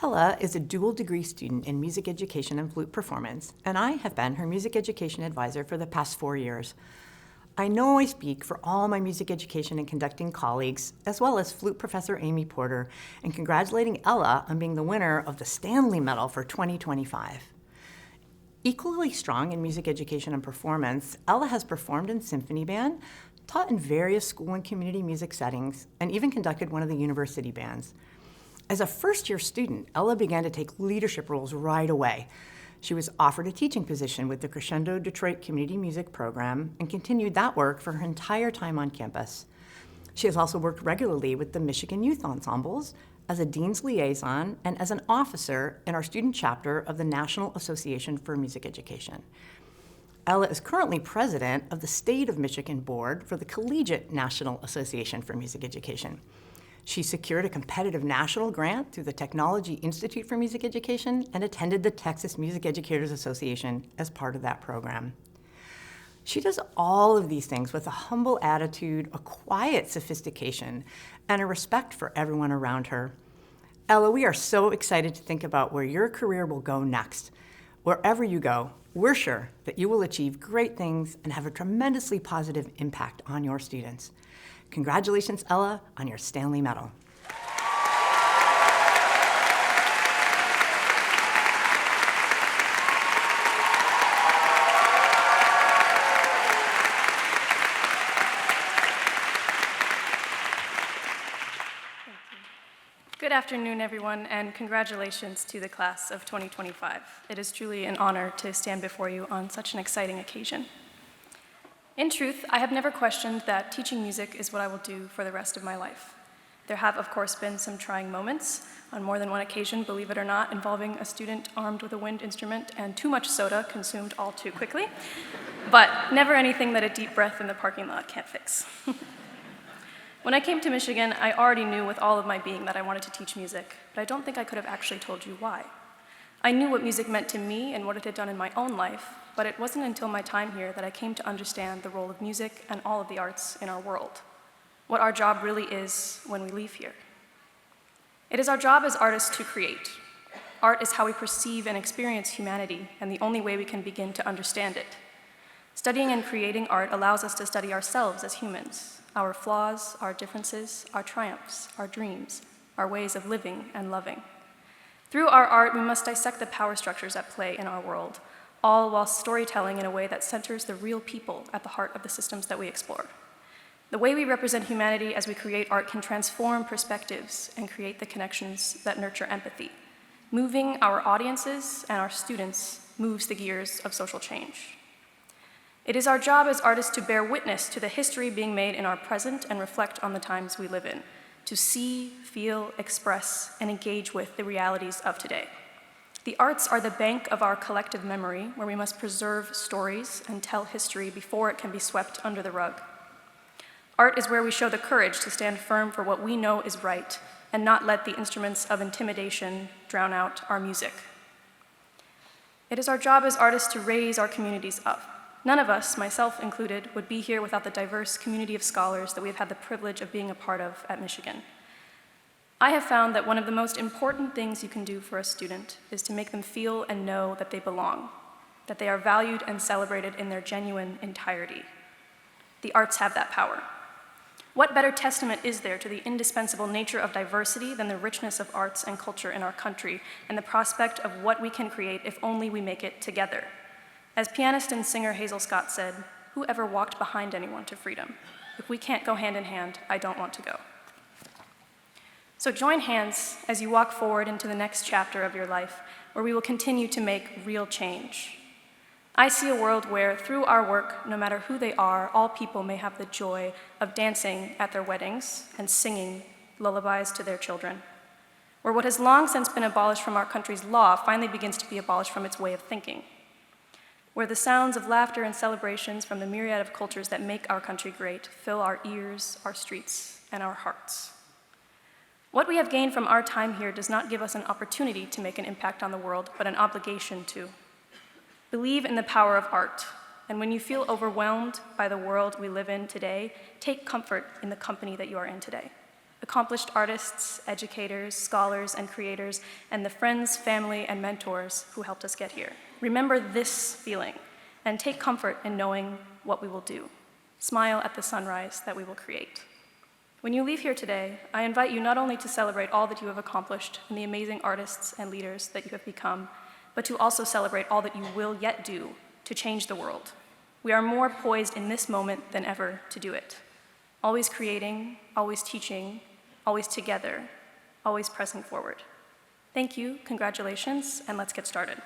Ella is a dual degree student in music education and flute performance, and I have been her music education advisor for the past 4 years. I know I speak for all my music education and conducting colleagues, as well as flute professor Amy Porter, in congratulating Ella on being the winner of the Stanley Medal for 2025. Equally strong in music education and performance, Ella has performed in symphony band, taught in various school and community music settings, and even conducted one of the university bands. As a first-year student, Ella began to take leadership roles right away. She was offered a teaching position with the Crescendo Detroit Community Music Program and continued that work for her entire time on campus. She has also worked regularly with the Michigan Youth Ensembles as a Dean's Liaison and as an officer in our student chapter of the National Association for Music Education. Ella is currently president of the State of Michigan Board for the Collegiate National Association for Music Education. She secured a competitive national grant through the Technology Institute for Music Education and attended the Texas Music Educators Association as part of that program. She does all of these things with a humble attitude, a quiet sophistication, and a respect for everyone around her. Ella, we are so excited to think about where your career will go next. Wherever you go, we're sure that you will achieve great things and have a tremendously positive impact on your students. Congratulations, Ella, on your Stanley Medal. Good afternoon, everyone, and congratulations to the class of 2025. It is truly an honor to stand before you on such an exciting occasion. In truth, I have never questioned that teaching music is what I will do for the rest of my life. There have, of course, been some trying moments, on more than one occasion, believe it or not, involving a student armed with a wind instrument and too much soda consumed all too quickly, but never anything that a deep breath in the parking lot can't fix. When I came to Michigan, I already knew with all of my being that I wanted to teach music, but I don't think I could have actually told you why. I knew what music meant to me and what it had done in my own life, but it wasn't until my time here that I came to understand the role of music and all of the arts in our world, what our job really is when we leave here. It is our job as artists to create. Art is how we perceive and experience humanity, and the only way we can begin to understand it. Studying and creating art allows us to study ourselves as humans, our flaws, our differences, our triumphs, our dreams, our ways of living and loving. Through our art, we must dissect the power structures at play in our world, all while storytelling in a way that centers the real people at the heart of the systems that we explore. The way we represent humanity as we create art can transform perspectives and create the connections that nurture empathy. Moving our audiences and our students moves the gears of social change. It is our job as artists to bear witness to the history being made in our present and reflect on the times we live in, to see, feel, express, and engage with the realities of today. The arts are the bank of our collective memory, where we must preserve stories and tell history before it can be swept under the rug. Art is where we show the courage to stand firm for what we know is right and not let the instruments of intimidation drown out our music. It is our job as artists to raise our communities up. None of us, myself included, would be here without the diverse community of scholars that we have had the privilege of being a part of at Michigan. I have found that one of the most important things you can do for a student is to make them feel and know that they belong, that they are valued and celebrated in their genuine entirety. The arts have that power. What better testament is there to the indispensable nature of diversity than the richness of arts and culture in our country and the prospect of what we can create if only we make it together? As pianist and singer Hazel Scott said, "Who ever walked behind anyone to freedom? If we can't go hand in hand, I don't want to go." So join hands as you walk forward into the next chapter of your life, where we will continue to make real change. I see a world where, through our work, no matter who they are, all people may have the joy of dancing at their weddings and singing lullabies to their children, where what has long since been abolished from our country's law finally begins to be abolished from its way of thinking, where the sounds of laughter and celebrations from the myriad of cultures that make our country great fill our ears, our streets, and our hearts. What we have gained from our time here does not give us an opportunity to make an impact on the world, but an obligation to. Believe in the power of art, and when you feel overwhelmed by the world we live in today, take comfort in the company that you are in today. accomplished artists, educators, scholars, and creators, and the friends, family, and mentors who helped us get here. Remember this feeling and take comfort in knowing what we will do. Smile at the sunrise that we will create. When you leave here today, I invite you not only to celebrate all that you have accomplished and the amazing artists and leaders that you have become, but to also celebrate all that you will yet do to change the world. We are more poised in this moment than ever to do it. Always creating, always teaching, always together, always pressing forward. Thank you, congratulations, and let's get started.